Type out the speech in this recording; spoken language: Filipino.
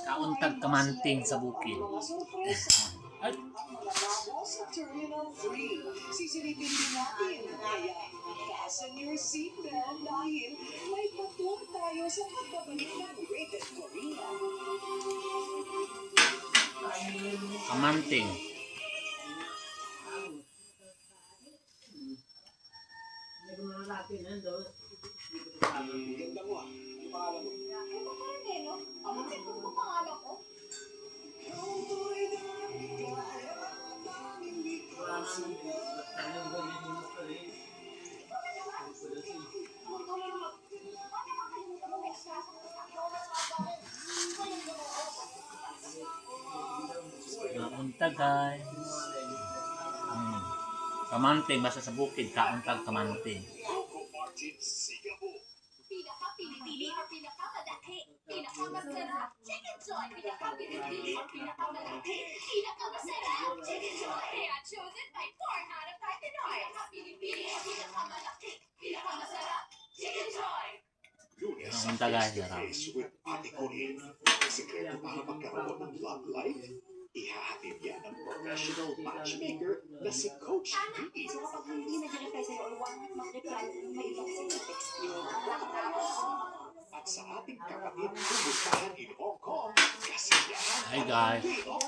Kauntag kamanting sa bukid. Ay, sa Terminal 3. Sisilipin din natin. Kaya, fasten your seatbelt dahil may patung tayo sa pagbabalik ng Raven Korea. kamanting. Ganda mo ah. Yung pangalan mo. Ito pa rin eh, no? Ang maganda mo pangalan ko. Kauntag guys. Kamanting, basta sa bukid, kauntag kamanting. Coco Martin Singapore. Pinaka-pinipili at pinaka-malaki. Pinaka-masarap. Chicken Joy. Pinaka-pinipili at pinaka-malaki. Pinaka-masarap. Chicken Joy. Kaya chosen by 4 out of 5 Pinoy. Pinaka-pinipili at pinaka-malaki. Pinaka-masarap. Chicken Joy. Lunes Ang tagal, sarap. with Ate Corinne. Ang sekreto para magkaroon ng love life? Ihahatid yan ng professional matchmaker na si Coach B. So kapag hindi nag-reply sa'yo or one mag-reply, may ibang text yun. At sa ating kapatid kumustahan in Hong Kong, kasiyahan Hi guys. Day of